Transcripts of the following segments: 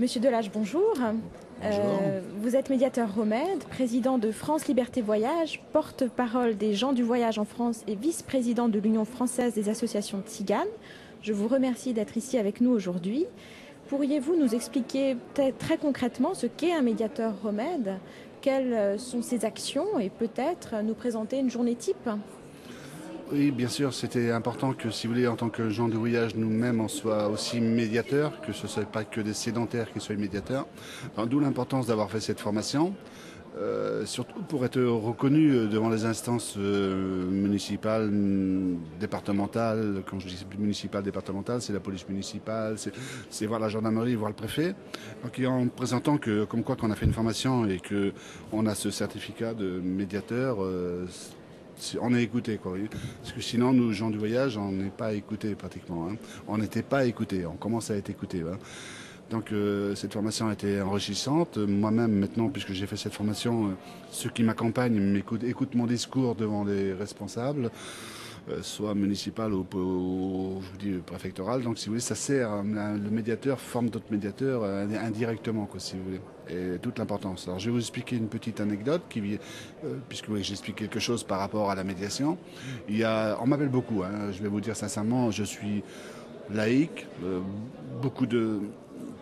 Monsieur Delage, bonjour. Bonjour. Vous êtes médiateur Romed, président de France Liberté Voyage, porte-parole des gens du voyage en France et vice-président de l'Union française des associations tziganes. Je vous remercie d'être ici avec nous aujourd'hui. Pourriez-vous nous expliquer peut-être très concrètement ce qu'est un médiateur Romed, quelles sont ses actions et peut-être nous présenter une journée type? Oui, bien sûr, c'était important que, si vous voulez, en tant que gens de voyage, nous-mêmes, on soit aussi médiateurs, que ce ne soit pas que des sédentaires qui soient médiateurs. D'où l'importance d'avoir fait cette formation, surtout pour être reconnu devant les instances municipales, départementales. Quand je dis municipale, départementale, c'est la police municipale, c'est voir la gendarmerie, voir le préfet. Donc en présentant que, comme quoi qu'on a fait une formation et qu'on a ce certificat de médiateur, on est écouté, quoi. Oui. Parce que sinon, nous, gens du voyage, on n'est pas écoutés pratiquement. Hein. On n'était pas écoutés, on commence à être écoutés. Hein. Donc cette formation a été enrichissante. Moi-même, maintenant, puisque j'ai fait cette formation, ceux qui m'accompagnent écoutent mon discours devant les responsables, soit municipal ou, je vous dis, préfectoral. Donc si vous voulez, ça sert, le médiateur forme d'autres médiateurs indirectement, quoi, si vous voulez. Et toute l'importance. Alors je vais vous expliquer une petite anecdote, puisque oui, j'explique quelque chose par rapport à la médiation. On m'appelle beaucoup, hein, je vais vous dire sincèrement, je suis laïque, beaucoup de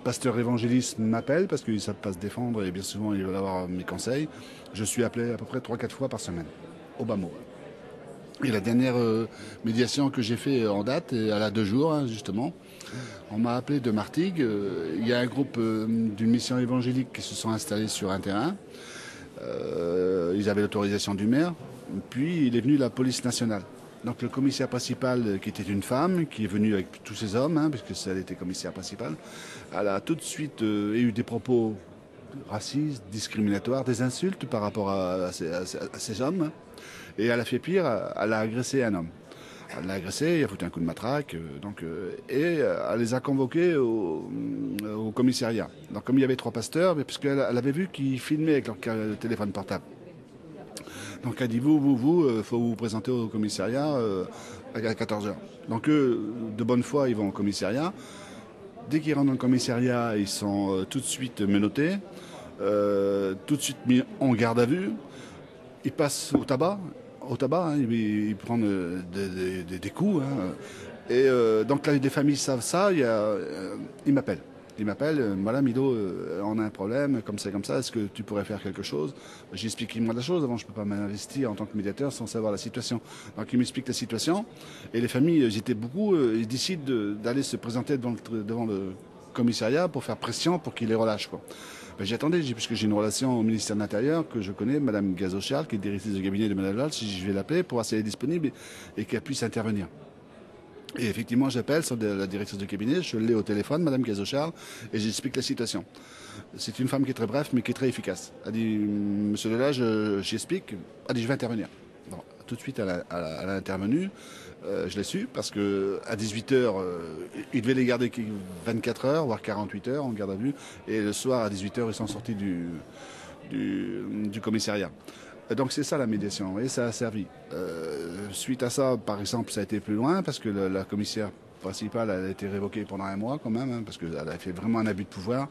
pasteurs évangélistes m'appellent parce qu'ils ne savent pas se défendre et bien souvent ils veulent avoir mes conseils. Je suis appelé à peu près 3-4 fois par semaine, au bas mot. Et la dernière médiation que j'ai fait en date, elle a 2 jours, hein, justement. On m'a appelé de Martigues. Il y a un groupe d'une mission évangélique qui se sont installés sur un terrain. Ils avaient l'autorisation du maire. Puis il est venu la police nationale. Donc le commissaire principal, qui était une femme, qui est venue avec tous ses hommes, hein, puisque elle était commissaire principal, elle a tout de suite eu des propos racistes, discriminatoires, des insultes par rapport à ces hommes. Hein. Et elle a fait pire, elle a agressé un homme. Elle l'a agressé, elle a foutu un coup de matraque, et elle les a convoqués au commissariat. Donc comme il y avait 3 pasteurs, puisqu'elle avait vu qu'ils filmaient avec leur téléphone portable. Donc elle dit, vous, faut vous présenter au commissariat à 14 heures. Donc eux, de bonne foi, ils vont au commissariat. Dès qu'ils rentrent dans le commissariat, ils sont tout de suite menottés, tout de suite mis en garde à vue. Ils passent au tabac, hein, ils prennent des coups. Hein. Et donc là, des familles savent ça, ils m'appellent. Ils m'appellent, voilà Milo, on a un problème, comme ça, est-ce que tu pourrais faire quelque chose? J'explique moi la chose, avant je ne peux pas m'investir en tant que médiateur sans savoir la situation. Donc ils m'expliquent la situation, et les familles, j'étais beaucoup, ils décident d'aller se présenter devant le commissariat pour faire pression pour qu'ils les relâchent. Quoi. Ben, j'attendais, puisque j'ai une relation au ministère de l'Intérieur que je connais, Madame Gazo-Charles, qui est directrice de cabinet de Madame Valls, si je vais l'appeler pour voir si elle est disponible et qu'elle puisse intervenir. Et effectivement, j'appelle sur la directrice de cabinet, je l'ai au téléphone, Madame Gazo-Charles, et j'explique la situation. C'est une femme qui est très brève, mais qui est très efficace. Elle dit, Monsieur Delage, j'explique. Elle dit, je vais intervenir. Bon, tout de suite, elle a intervenu. Je l'ai su, parce qu'à 18h, ils devaient les garder 24 heures, voire 48 heures en garde à vue. Et le soir, à 18h, ils sont sortis du commissariat. Donc c'est ça la médiation, et ça a servi. Suite à ça, par exemple, ça a été plus loin, parce que la commissaire principale elle a été révoquée pendant 1 mois quand même, hein, parce qu'elle a fait vraiment un abus de pouvoir.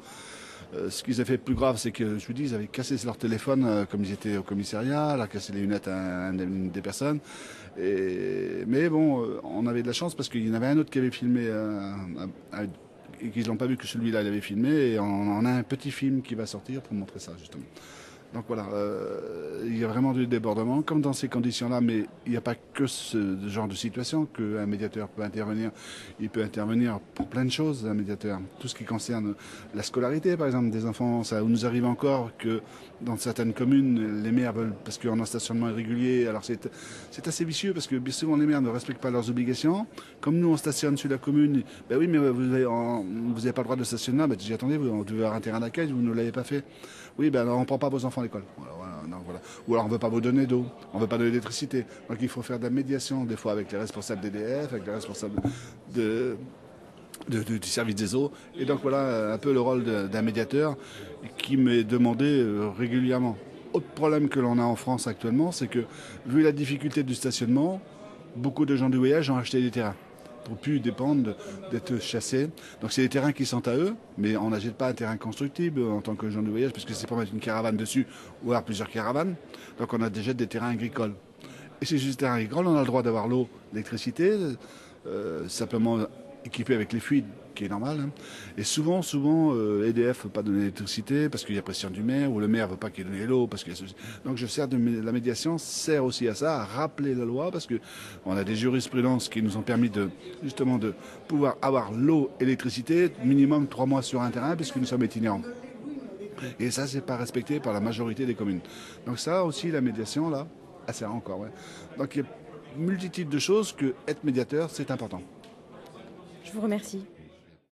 Ce qu'ils ont fait plus grave, c'est que, je vous dis, ils avaient cassé leur téléphone comme ils étaient au commissariat, elle a cassé les lunettes à une des personnes. Mais bon, on avait de la chance parce qu'il y en avait un autre qui avait filmé, et qu'ils n'ont pas vu que celui-là il avait filmé, et on a un petit film qui va sortir pour montrer ça, justement. Donc voilà, il y a vraiment du débordement, comme dans ces conditions-là, mais il n'y a pas que ce genre de situation qu'un médiateur peut intervenir. Il peut intervenir pour plein de choses, un médiateur. Tout ce qui concerne la scolarité, par exemple, des enfants. Ça nous arrive encore que dans certaines communes, les maires veulent, parce qu'on a un stationnement irrégulier, alors c'est assez vicieux, parce que bien souvent les maires ne respectent pas leurs obligations. Comme nous, on stationne sur la commune, ben oui, mais vous n'avez pas le droit de stationner. Ben, j'ai attendez, vous devez avoir un terrain d'accueil, vous ne l'avez pas fait. Oui, ben alors on ne prend pas vos enfants à l'école. Voilà. Ou alors on ne veut pas vous donner d'eau, on ne veut pas donner d'électricité. Donc il faut faire de la médiation, des fois avec les responsables d'EDF, avec les responsables du service des eaux. Et donc voilà un peu le rôle d'un médiateur qui m'est demandé régulièrement. Autre problème que l'on a en France actuellement, c'est que vu la difficulté du stationnement, beaucoup de gens du voyage ont acheté des terrains. pour plus dépendre d'être chassés. Donc c'est des terrains qui sont à eux, mais on n'achète pas un terrain constructible en tant que gens de voyage, parce que c'est pour mettre une caravane dessus ou alors plusieurs caravanes. Donc on a déjà des terrains agricoles. Et c'est juste des terrains agricoles, on a le droit d'avoir l'eau, l'électricité, simplement équipé avec les fuites, qui est normal. Hein. Et souvent, EDF ne veut pas donner l'électricité parce qu'il y a pression du maire, ou le maire ne veut pas qu'il donne l'eau. Donc la médiation sert aussi à ça, à rappeler la loi, parce qu'on a des jurisprudences qui nous ont permis justement de pouvoir avoir l'eau et l'électricité minimum 3 mois sur un terrain, puisque nous sommes itinérants. Et ça, c'est pas respecté par la majorité des communes. Donc ça aussi, la médiation, là, sert encore. Ouais. Donc il y a une multitude de choses que être médiateur, c'est important. Je vous remercie.